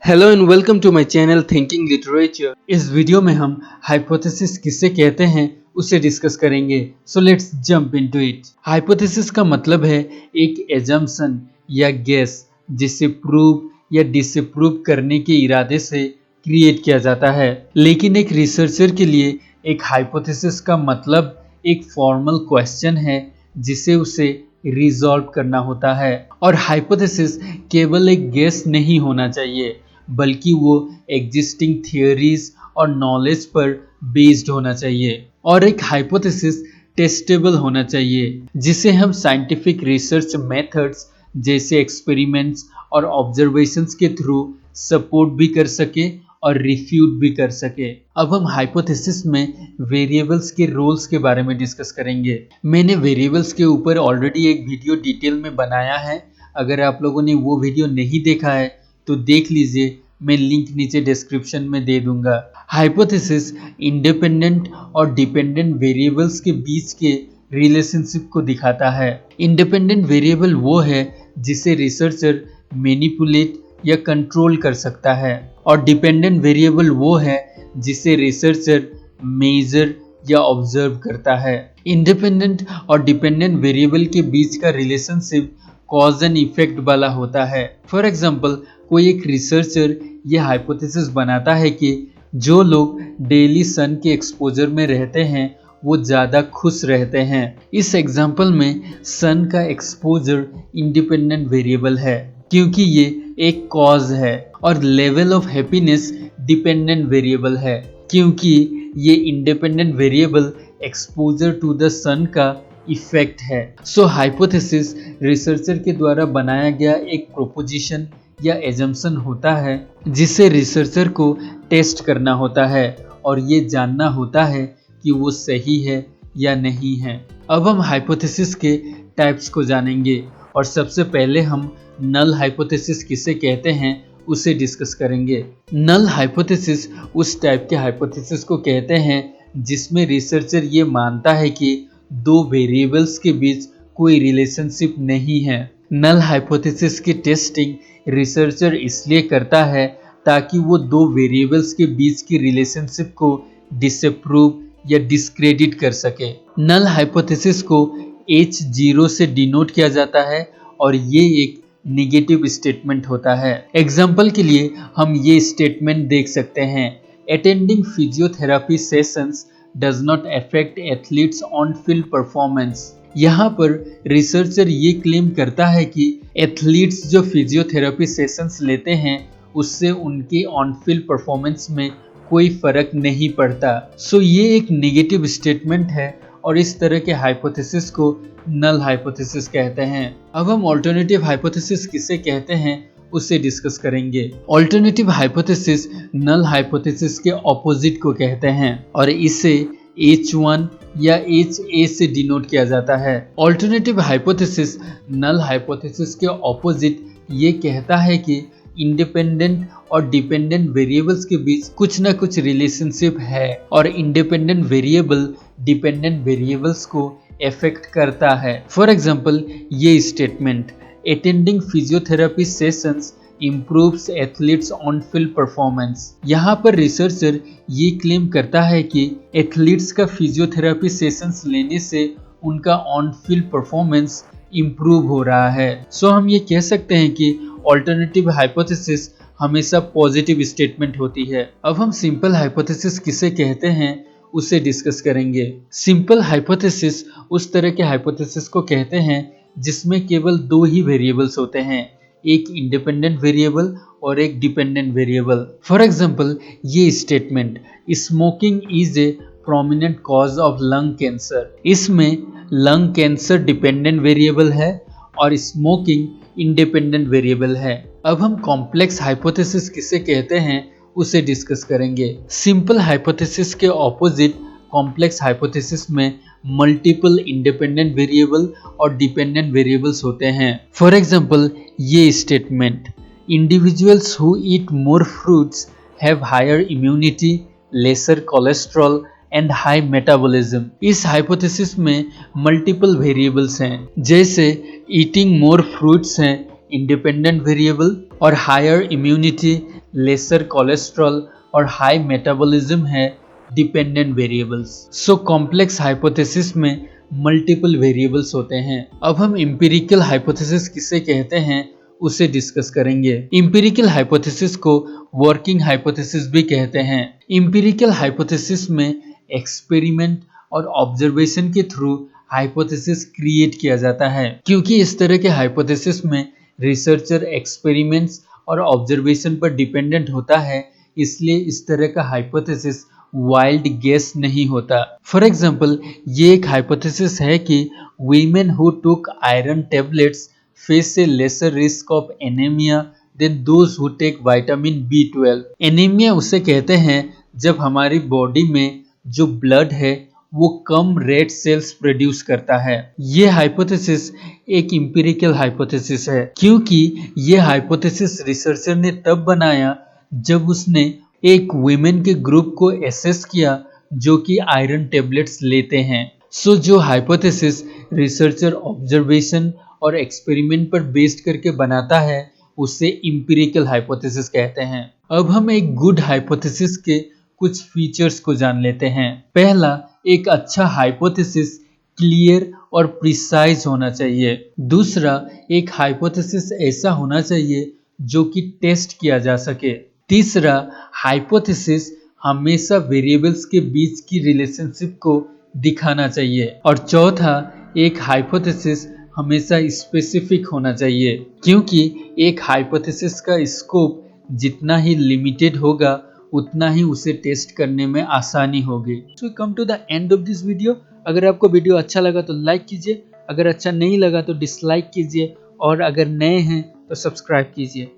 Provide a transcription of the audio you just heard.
Hello and welcome to my channel thinking literature. इस video में हम हाइपोथेसिस किसे कहते हैं उसे डिस्कस करेंगे। So let's jump into it. Hypothesis का मतलब है एक एजम्पशन या गेस जिसे प्रूव या डिसप्रूव करने के इरादे से क्रिएट किया जाता है। लेकिन एक रिसर्चर के लिए एक हाइपोथेसिस का मतलब एक फॉर्मल क्वेश्चन है जिसे उसे रिजॉल्व करना होता है। और हाइपोथेसिस केवल एक गेस नहीं होना चाहिए बल्कि वो एग्जिस्टिंग थियोरीज और नॉलेज पर बेस्ड होना चाहिए। और एक हाइपोथेसिस टेस्टेबल होना चाहिए जिसे हम साइंटिफिक रिसर्च मेथड्स जैसे एक्सपेरिमेंट्स और ऑब्जर्वेशंस के थ्रू सपोर्ट भी कर सके और रिफ्यूट भी कर सके। अब हम हाइपोथेसिस में वेरिएबल्स के रोल्स के बारे में डिस्कस करेंगे। मैंने वेरिएबल्स के ऊपर ऑलरेडी एक वीडियो डिटेल में बनाया है। अगर आप लोगों ने वो वीडियो नहीं देखा है तो देख लीजिए, मैं लिंक नीचे डिस्क्रिप्शन में दे दूंगा। हाइपोथेसिस इंडिपेंडेंट और डिपेंडेंट वेरिएबल्स के बीच के रिलेशनशिप को दिखाता है। इंडिपेंडेंट वेरिएबल वो है जिसे रिसर्चर मैनिपुलेट या कंट्रोल कर सकता है और डिपेंडेंट वेरिएबल वो है जिसे रिसर्चर मेजर या ऑब्जर्व करता है। इंडिपेंडेंट और डिपेंडेंट वेरिएबल के बीच का रिलेशनशिप कॉज एंड इफेक्ट वाला होता है। फॉर एग्जाम्पल, कोई एक रिसर्चर यह हाइपोथेसिस बनाता है कि जो लोग डेली सन के एक्सपोजर में रहते हैं वो ज़्यादा खुश रहते हैं। इस एग्जाम्पल में सन का एक्सपोजर इंडिपेंडेंट वेरिएबल है क्योंकि ये एक कॉज है, और level of happiness dependent variable है क्योंकि ये independent variable exposure to the sun का इफेक्ट है। सो हाइपोथेसिस रिसर्चर के द्वारा बनाया गया एक प्रोपोजिशन या एजम्पशन होता है जिसे रिसर्चर को टेस्ट करना होता है और ये जानना होता है कि वो सही है या नहीं है। अब हम हाइपोथेसिस के टाइप्स को जानेंगे और सबसे पहले हम नल हाइपोथेसिस किसे कहते हैं उसे डिस्कस करेंगे। नल हाइपोथेसिस उस टाइप के हाइपोथेसिस को कहते हैं जिसमें रिसर्चर ये मानता है कि दो वेरिएबल्स के बीच कोई रिलेशनशिप नहीं है। नल हाइपोथेसिस की टेस्टिंग रिसर्चर इसलिए करता है ताकि वो दो वेरिएबल्स के बीच की रिलेशनशिप को डिसअप्रूव या डिस्क्रेडिट कर सके। नल हाइपोथेसिस को H0 से डिनोट किया जाता है और ये एक नेगेटिव स्टेटमेंट होता है। एग्जाम्पल के लिए हम ये स्टेटमेंट देख सकते हैं, attending physiotherapy sessions does not affect athletes on field performance. यहाँ पर रिसर्चर ये क्लेम करता है कि एथलीट्स जो फिजियोथेरेपी सेशंस लेते हैं उससे उनके ऑन फील्ड परफॉर्मेंस में कोई फर्क नहीं पड़ता। सो ये एक नेगेटिव स्टेटमेंट है और इस तरह के हाइपोथेसिस को नल हाइपोथेसिस कहते हैं। अब हम अल्टरनेटिव हाइपोथेसिस किसे कहते हैं उसे डिस्कस करेंगे। अल्टरनेटिव हाइपोथेसिस नल हाइपोथेसिस के ऑपोजिट को कहते हैं और इसे H1 या HA से डिनोट किया जाता है। अल्टरनेटिव हाइपोथेसिस नल हाइपोथेसिस के ऑपोजिट ये कहता है कि इंडिपेंडेंट और डिपेंडेंट वेरिएबल्स के बीच कुछ ना कुछ रिलेशनशिप है और इंडिपेंडेंट वेरिएबल डिपेंडेंट वेरिएबल्स को अफेक्ट करता है। फॉर एग्जांपल, ये statement attending physiotherapy sessions improves athletes on field performance. यहाँ पर रिसर्चर ये क्लेम करता है कि एथलीट्स का फिजियोथेरेपी सेशंस लेने से उनका ऑन फील्ड परफॉर्मेंस इम्प्रूव हो रहा है। सो हम ये कह सकते हैं कि अल्टरनेटिव हाइपोथेसिस हमेशा पॉजिटिव स्टेटमेंट होती है। अब हम सिंपल हाइपोथेसिस किसे कहते हैं उसे डिस्कस करेंगे। सिंपल हाइपोथेसिस उस तरह के हाइपोथेसिस को कहते हैं जिसमें केवल दो ही वेरिएबल्स होते हैं, एक इंडिपेंडेंट वेरिएबल और एक डिपेंडेंट वेरिएबल। फॉर एग्जांपल, ये statement smoking is a prominent cause of lung cancer. इसमें लंग कैंसर डिपेंडेंट वेरिएबल है और स्मोकिंग इंडिपेंडेंट वेरिएबल है। अब हम कॉम्प्लेक्स हाइपोथेसिस किसे कहते हैं उसे डिस्कस करेंगे। सिंपल हाइपोथेसिस के ऑपोजिट कॉम्प्लेक्स हाइपोथेसिस में मल्टीपल इंडिपेंडेंट वेरिएबल और डिपेंडेंट वेरिएबल्स होते हैं। फॉर एग्जांपल, ये statement individuals who eat more fruits have higher immunity, lesser cholesterol and high metabolism. इस हाइपोथेसिस में मल्टीपल वेरिएबल्स हैं, जैसे ईटिंग मोर फ्रूट्स हैं इंडिपेंडेंट वेरिएबल और हायर इम्यूनिटी, लेसर कोलेस्ट्रॉल और हाई मेटाबॉलिज्म है dependent variables. So complex hypothesis में multiple variables होते हैं। अब हम एम्पिरिकल हाइपोथेसिस किसे कहते हैं उसे डिस्कस करेंगे। एम्पिरिकल हाइपोथेसिस को वर्किंग हाइपोथेसिस भी कहते हैं। एम्पिरिकल हाइपोथेसिस में एक्सपेरिमेंट और ऑब्जर्वेशन के थ्रू हाइपोथेसिस क्रिएट किया जाता है। क्योंकि इस तरह के हाइपोथेसिस में रिसर्चर एक्सपेरिमेंट्स और ऑब्जर्वेशन पर डिपेंडेंट होता है, इसलिए इस तरह का हाइपोथेसिस वाइल्ड गेस नहीं होता। फॉर एग्जाम्पल, ये एक हाइपोथेसिस है कि women who took iron tablets face a lesser risk of anaemia than those who take vitamin B12। Anaemia उसे कहते हैं जब हमारी बॉडी में जो ब्लड है वो कम रेड सेल्स प्रोड्यूस करता है। ये हाइपोथेसिस एक एम्पिरिकल हाइपोथेसिस है, क्योंकि ये हाइपोथेसिस रिसर्चर ने तब बनाया जब उसने एक वुमेन के ग्रुप को एसेस किया जो कि आयरन टेबलेट्स लेते हैं। सो जो हाइपोथेसिस रिसर्चर ऑब्जर्वेशन और एक्सपेरिमेंट पर बेस्ड करके बनाता है उसे एम्पिरिकल हाइपोथेसिस कहते हैं। अब हम एक गुड हाइपोथेसिस के कुछ फीचर्स को जान लेते हैं। पहला, एक अच्छा हाइपोथेसिस क्लियर और प्रिसाइज होना चाहिए। दूसरा, एक हाइपोथेसिस ऐसा होना चाहिए जो कि टेस्ट किया जा सके। तीसरा, हाइपोथेसिस हमेशा वेरिएबल्स के बीच की रिलेशनशिप को दिखाना चाहिए। और चौथा, एक हाइपोथेसिस हमेशा स्पेसिफिक होना चाहिए, क्योंकि एक हाइपोथेसिस का स्कोप जितना ही लिमिटेड होगा उतना ही उसे टेस्ट करने में आसानी होगी। So come to the end of this video. अगर आपको वीडियो अच्छा लगा तो लाइक कीजिए, अगर अच्छा नहीं लगा तो डिसलाइक कीजिए, और अगर नए हैं तो सब्सक्राइब कीजिए।